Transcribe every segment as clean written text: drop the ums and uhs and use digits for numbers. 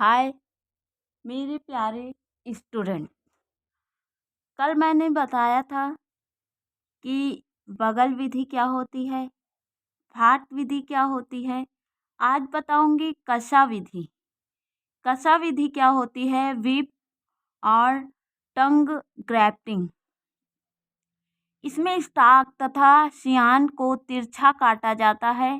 हाय मेरे प्यारे स्टूडेंट। कल मैंने बताया था कि बगल विधि क्या होती है, फाट विधि क्या होती है। आज बताऊंगी कषा विधि। कषा विधि क्या होती है? विप और टंग ग्रैफ्टिंग। इसमें स्टाक तथा सियान को तिरछा काटा जाता है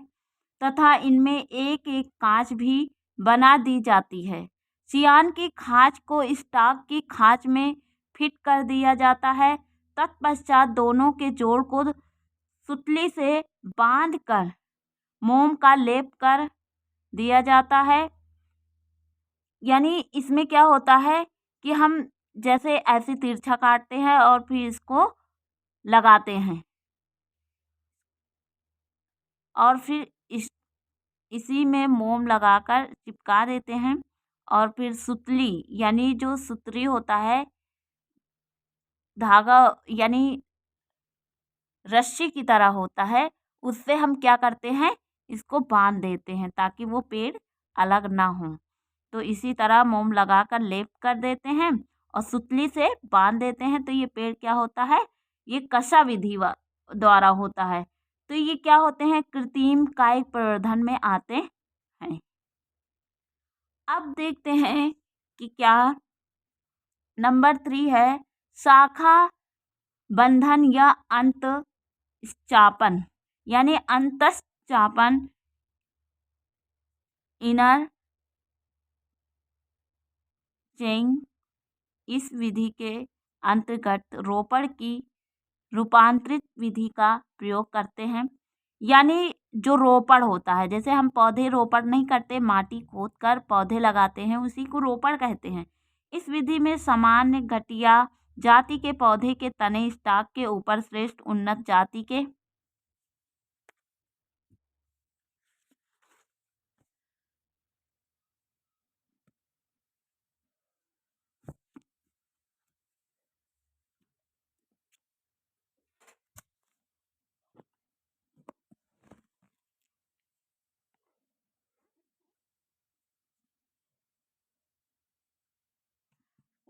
तथा इनमें एक एक कांच भी बना दी जाती है। सियान की खांच को स्टाक की खांच में फिट कर दिया जाता है। तत्पश्चात दोनों के जोड़ को सुतली से बांधकर मोम का लेप कर दिया जाता है। यानी इसमें क्या होता है कि हम जैसे ऐसे तिरछा काटते हैं और फिर इसको लगाते हैं और फिर इसी में मोम लगाकर चिपका देते हैं और फिर सुतली यानी जो सुतरी होता है, धागा यानी रस्सी की तरह होता है, उससे हम क्या करते हैं, इसको बांध देते हैं ताकि वो पेड़ अलग ना हो। तो इसी तरह मोम लगाकर लेप कर देते हैं और सुतली से बांध देते हैं। तो ये पेड़ क्या होता है, ये कषा विधि द्वारा होता है। तो ये क्या होते हैं, कृत्रिम कायिक प्रवर्धन में आते हैं। अब देखते हैं कि क्या नंबर 3 है शाखा बंधन या अंत चापन, यानी अंतःचापन, इनर चेइंग। इस विधि के अंतर्गत रोपण की रूपांतरित विधि का प्रयोग करते हैं। यानी जो रोपण होता है, जैसे हम पौधे रोपण नहीं करते, माटी खोद कर पौधे लगाते हैं, उसी को रोपण कहते हैं। इस विधि में सामान्य घटिया जाति के पौधे के तने स्टॉक के ऊपर श्रेष्ठ उन्नत जाति के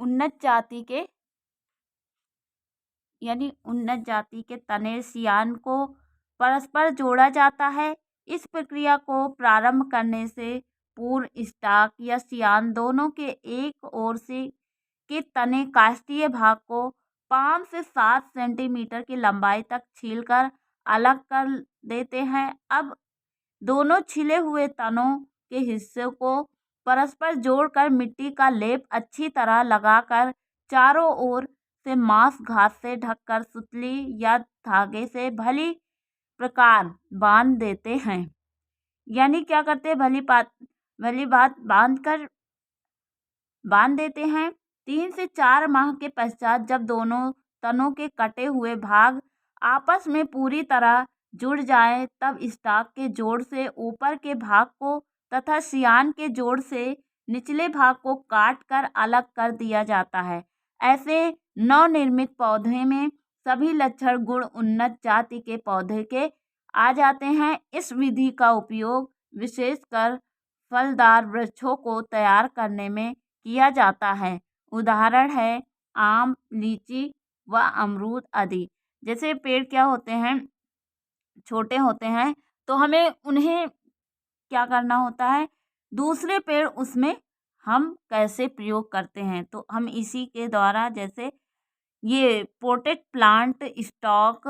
उन्नत जाति के यानी उन्नत जाति के तने सियान को परस्पर जोड़ा जाता है। इस प्रक्रिया को प्रारंभ करने से पूर्व स्टॉक या सियान दोनों के एक ओर से के तने काष्ठीय भाग को 5 से 7 सेंटीमीटर की लंबाई तक छीलकर अलग कर देते हैं। अब दोनों छिले हुए तनों के हिस्से को परस्पर जोड़कर मिट्टी का लेप अच्छी तरह लगाकर चारों ओर से मांस घास से ढककर सुतली या धागे से भली प्रकार बांध देते हैं। यानी क्या करते हैं, भली बात बांध देते हैं। 3 से 4 माह के पश्चात जब दोनों तनों के कटे हुए भाग आपस में पूरी तरह जुड़ जाएं, तब स्टॉक के जोड़ से ऊपर के भाग को तथा सियान के जोड़ से निचले भाग को काट कर अलग कर दिया जाता है। ऐसे नवनिर्मित पौधे में सभी लक्षण गुण उन्नत जाति के पौधे के आ जाते हैं। इस विधि का उपयोग विशेषकर फलदार वृक्षों को तैयार करने में किया जाता है। उदाहरण है आम, लीची व अमरूद आदि। जैसे पेड़ क्या होते हैं, छोटे होते हैं, तो हमें उन्हें क्या करना होता है, दूसरे पेड़ उसमें हम कैसे प्रयोग करते हैं, तो हम इसी के द्वारा, जैसे ये पोटेड प्लांट स्टॉक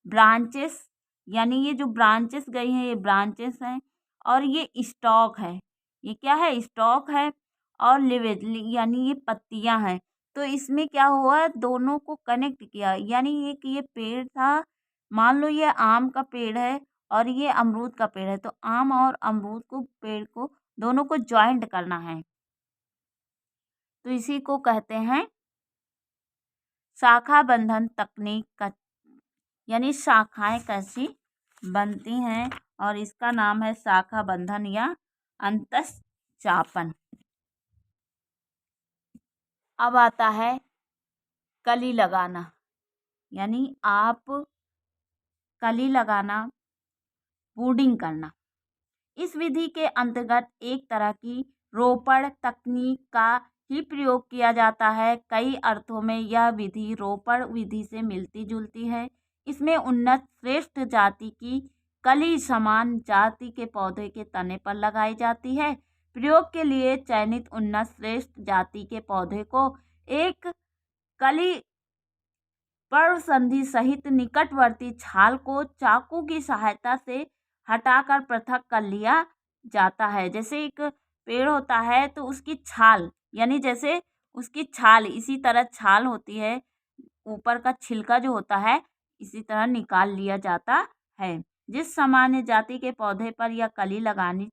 ब्रांचेस, यानी ये जो ब्रांचेस गई हैं ये ब्रांचेस हैं और ये स्टॉक है, ये क्या है, स्टॉक है और लिवेज यानी ये पत्तियां हैं। तो इसमें क्या हुआ, दोनों को कनेक्ट किया, यानी एक ये पेड़ था, मान लो ये आम का पेड़ है और ये अमरूद का पेड़ है, तो आम और अमरूद को पेड़ को दोनों को ज्वाइंट करना है, तो इसी को कहते हैं शाखा बंधन तकनीक का, यानी शाखाएं कैसी बनती हैं और इसका नाम है शाखा बंधन या अंतःचापन। अब आता है कली लगाना, यानी आप कली लगाना, वुडिंग करना। इस विधि के अंतर्गत एक तरह की रोपण तकनीक का ही प्रयोग किया जाता है। कई अर्थों में यह विधि रोपण विधि से मिलती जुलती है। इसमें उन्नत श्रेष्ठ जाति की कली समान जाति के पौधे के तने पर लगाई जाती है। प्रयोग के लिए चयनित उन्नत श्रेष्ठ जाति के पौधे को एक कली पर्व संधि सहित निकटवर्ती छाल को चाकू की सहायता से हटाकर पृथक कर लिया जाता है। जैसे एक पेड़ होता है तो उसकी छाल, यानी जैसे उसकी छाल इसी तरह छाल होती है, ऊपर का छिलका जो होता है इसी तरह निकाल लिया जाता है। जिस सामान्य जाति के पौधे पर यह कली लगानी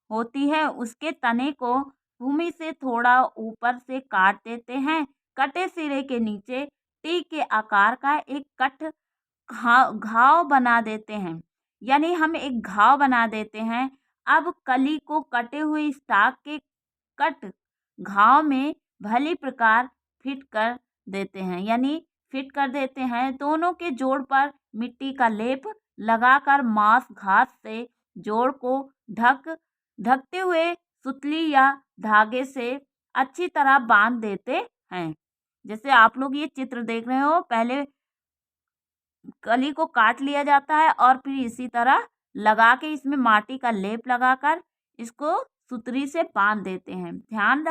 होती है उसके तने को भूमि से थोड़ा ऊपर से काट देते हैं। कटे सिरे के नीचे टी के आकार का एक घाव बना देते हैं, यानी हम एक घाव बना देते हैं। अब कली को कटे हुए स्टाक के कट घाव में भली प्रकार फिट कर देते हैं, यानी फिट कर देते हैं। दोनों के जोड़ पर मिट्टी का लेप लगाकर मांस घास से जोड़ को ढकते हुए सुतली या धागे से अच्छी तरह बांध देते हैं। जैसे आप लोग ये चित्र देख रहे हो, पहले कली को काट लिया जाता है और फिर इसी तरह लगा के इसमें माटी का लेप लगाकर इसको सुतरी से बांध देते हैं। ध्यान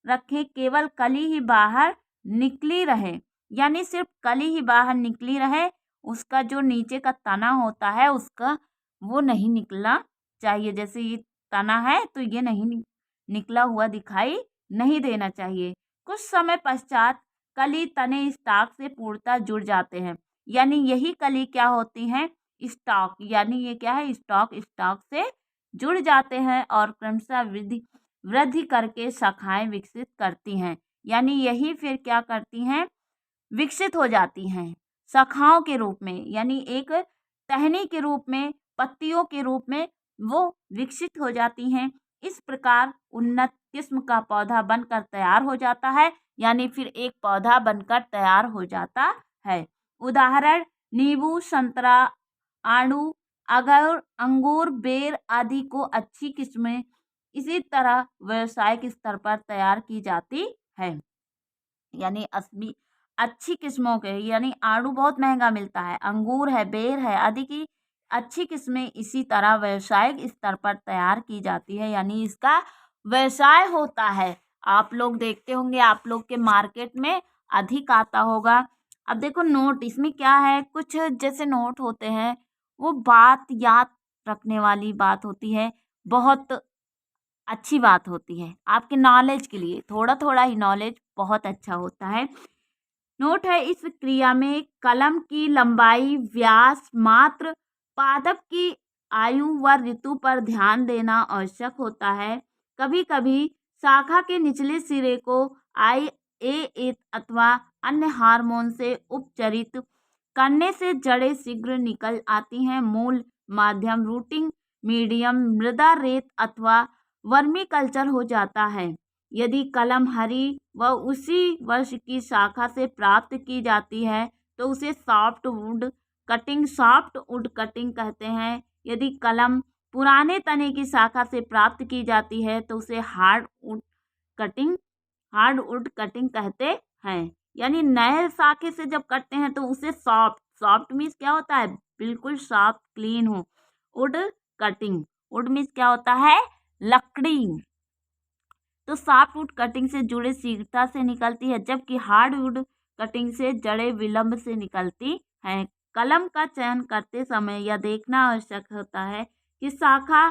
रखें केवल कली ही बाहर निकली रहे, यानी सिर्फ कली ही बाहर निकली रहे, उसका जो नीचे का तना होता है उसका वो नहीं निकलना चाहिए। जैसे ये तना है तो ये नहीं निकला हुआ दिखाई नहीं देना चाहिए। कुछ समय पश्चात कली तने स्टाक से पूर्णतः जुड़ जाते हैं, यानी यही कली क्या होती हैं, स्टॉक, यानी ये क्या है, स्टॉक से जुड़ जाते हैं और क्रमशः वृद्धि करके शाखाएं विकसित करती हैं। यानी यही फिर क्या करती हैं, विकसित हो जाती हैं शाखाओं के रूप में, यानी एक टहनी के रूप में, पत्तियों के रूप में वो विकसित हो जाती हैं। इस प्रकार उन्नत किस्म का पौधा बनकर तैयार हो जाता है, यानी फिर एक पौधा बनकर तैयार हो जाता है। उदाहरण नींबू, संतरा, आड़ू, अंगूर, बेर आदि को अच्छी किस्में इसी तरह व्यावसायिक स्तर पर तैयार की जाती है। यानी अच्छी किस्मों के, यानी आड़ू बहुत महंगा मिलता है, अंगूर है, बेर है आदि की अच्छी किस्में इसी तरह व्यावसायिक स्तर पर तैयार की जाती है, यानी इसका व्यवसाय होता है। आप लोग देखते होंगे, आप लोग के मार्केट में अधिक आता होगा। अब देखो नोट, इसमें क्या है, कुछ जैसे नोट होते हैं वो बात याद रखने वाली बात होती है, बहुत अच्छी बात होती है आपके नॉलेज के लिए। थोड़ा थोड़ा ही नॉलेज बहुत अच्छा होता है। नोट है, इस क्रिया में कलम की लंबाई, व्यास, मात्र, पादप की आयु व ऋतु पर ध्यान देना आवश्यक होता है। कभी कभी शाखा के निचले सिरे को ए अथवा अन्य हार्मोन से उपचरित करने से जड़ें शीघ्र निकल आती हैं। मूल, मध्यम, रूटिंग मीडियम, मृदा रेत अथवा वर्मी कल्चर हो जाता है। यदि कलम हरी व उसी वर्ष की शाखा से प्राप्त की जाती है तो उसे सॉफ्ट वुड कटिंग कहते हैं। यदि कलम पुराने तने की शाखा से प्राप्त की जाती है तो उसे हार्ड वुड कटिंग कहते हैं। यानी नए शाखे से जब कटते हैं तो उसे सॉफ्ट मीन्स क्या होता है, बिल्कुल सॉफ्ट क्लीन हो। वुड मीन्स क्या होता है, लकड़ी। तो सॉफ्ट वुड कटिंग से जुड़े शीघ्रता से निकलती है, जबकि हार्ड वुड कटिंग से जड़ें विलंब से निकलती हैं। कलम का चयन करते समय यह देखना आवश्यक होता है कि शाखा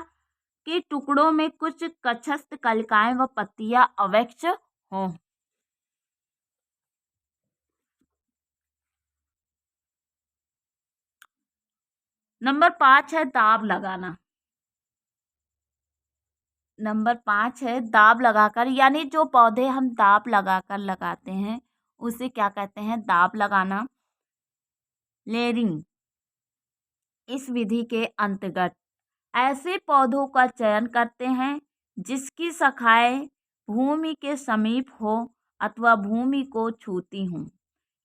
के टुकड़ों में कुछ कक्षस्थ कलिकाएं व पत्तियां अवश्य हों। नंबर 5 है दाब लगाना। नंबर 5 है दाब लगाकर, यानी जो पौधे हम दाब लगाकर लगाते हैं उसे क्या कहते हैं, दाब लगाना, लेयरिंग। इस विधि के अंतर्गत ऐसे पौधों का चयन करते हैं जिसकी शाखाएं भूमि के समीप हो अथवा भूमि को छूती हों।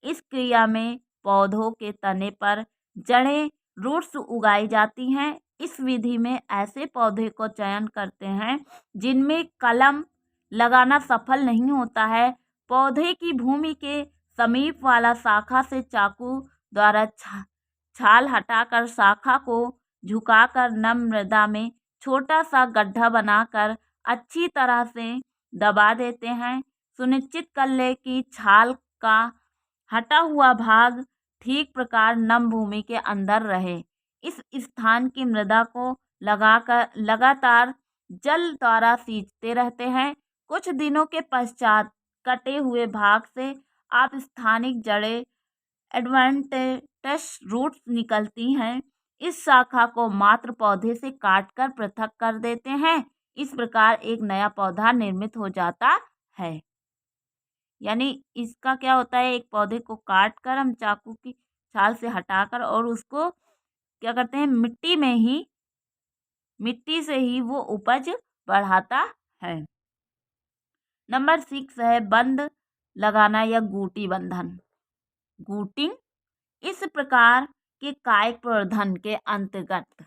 इस क्रिया में पौधों के तने पर जड़ें रूट्स उगाई जाती हैं। इस विधि में ऐसे पौधे को चयन करते हैं जिनमें कलम लगाना सफल नहीं होता है। पौधे की भूमि के समीप वाला शाखा से चाकू द्वारा छाल हटाकर शाखा को झुकाकर नम मृदा में छोटा सा गड्ढा बनाकर अच्छी तरह से दबा देते हैं। सुनिश्चित कर ले कि छाल का हटा हुआ भाग ठीक प्रकार नम भूमि के अंदर रहे। इस स्थान की मृदा को लगातार जल द्वारा सींचते रहते हैं। कुछ दिनों के पश्चात कटे हुए भाग से आप स्थानिक जड़ें एडवेंटिशियस रूट्स निकलती हैं। इस शाखा को मात्र पौधे से काटकर पृथक कर देते हैं। इस प्रकार एक नया पौधा निर्मित हो जाता है। यानी इसका क्या होता है, एक पौधे को काट कर हम चाकू की छाल से हटाकर और उसको क्या करते हैं, मिट्टी से ही वो उपज बढ़ाता है। नंबर 6 है बंध लगाना या गूटी बंधन, गूटिंग। इस प्रकार के कायिक प्रवर्धन के अंतर्गत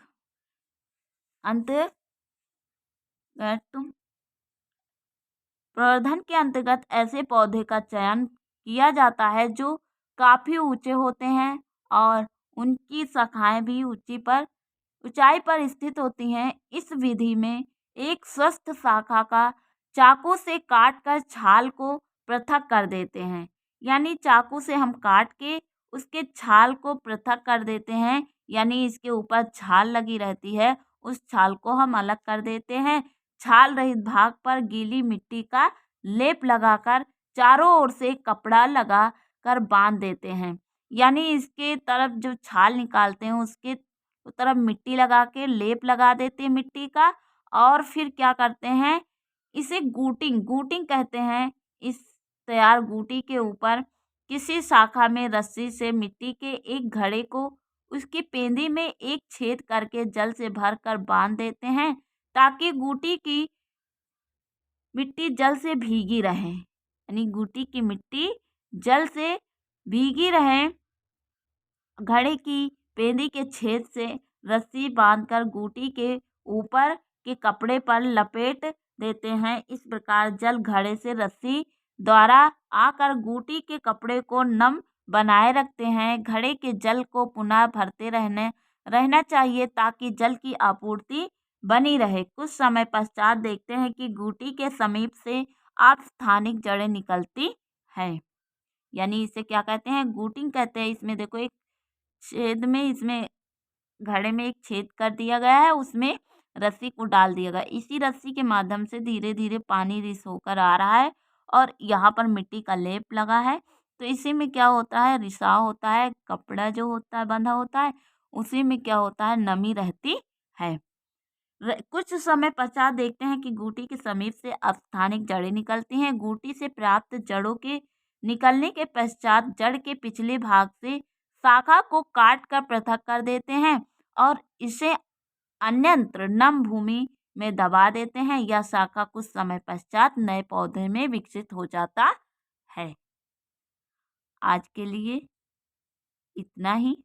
प्रवर्धन के अंतर्गत ऐसे पौधे का चयन किया जाता है जो काफी ऊंचे होते हैं और उनकी शाखाएं भी ऊंचाई पर स्थित होती हैं। इस विधि में एक स्वस्थ शाखा का चाकू से काटकर छाल को पृथक कर देते हैं। यानी चाकू से हम काट के उसके छाल को पृथक कर देते हैं, यानी इसके ऊपर छाल लगी रहती है, उस छाल को हम अलग कर देते हैं। छाल रहित भाग पर गीली मिट्टी का लेप लगाकर चारों ओर से कपड़ा लगा कर बांध देते हैं। यानी इसके तरफ जो छाल निकालते हैं उसके तरफ मिट्टी लगा के लेप लगा देते हैं मिट्टी का, और फिर क्या करते हैं, इसे गूटिंग कहते हैं। इस तैयार गूटी के ऊपर किसी शाखा में रस्सी से मिट्टी के एक घड़े को उसकी पेंदी में एक छेद करके जल से भरकर बांध देते हैं ताकि गूटी की मिट्टी जल से भीगी रहे। यानी गूटी की मिट्टी जल से भीगी रहे। घड़े की पेंदी के छेद से रस्सी बांधकर गूटी के ऊपर के कपड़े पर लपेट देते हैं। इस प्रकार जल घड़े से रस्सी द्वारा आकर गूटी के कपड़े को नम बनाए रखते हैं। घड़े के जल को पुनः भरते रहना चाहिए ताकि जल की आपूर्ति बनी रहे। कुछ समय पश्चात देखते हैं कि गूटी के समीप से आप स्थानिक जड़ें निकलती हैं। यानी इसे क्या कहते हैं, गूटिंग कहते हैं। इसमें देखो एक छेद में, इसमें घड़े में एक छेद कर दिया गया है, उसमें रस्सी को डाल दिया गया। इसी रस्सी के माध्यम से धीरे धीरे पानी रिस होकर आ रहा है और यहाँ पर मिट्टी का लेप लगा है। तो इसी में क्या होता है, रिसाव होता है, कपड़ा जो होता है बंधा होता है, उसी में क्या होता है, नमी रहती है। कुछ समय पश्चात देखते हैं कि गूटी के समीप से स्थानिक जड़ें निकलती हैं। गूटी से प्राप्त जड़ों के निकलने के पश्चात जड़ के पिछले भाग से शाखा को काट कर पृथक कर देते हैं और इसे अन्यत्र नम भूमि में दबा देते हैं। यह शाखा कुछ समय पश्चात नए पौधे में विकसित हो जाता है। आज के लिए इतना ही।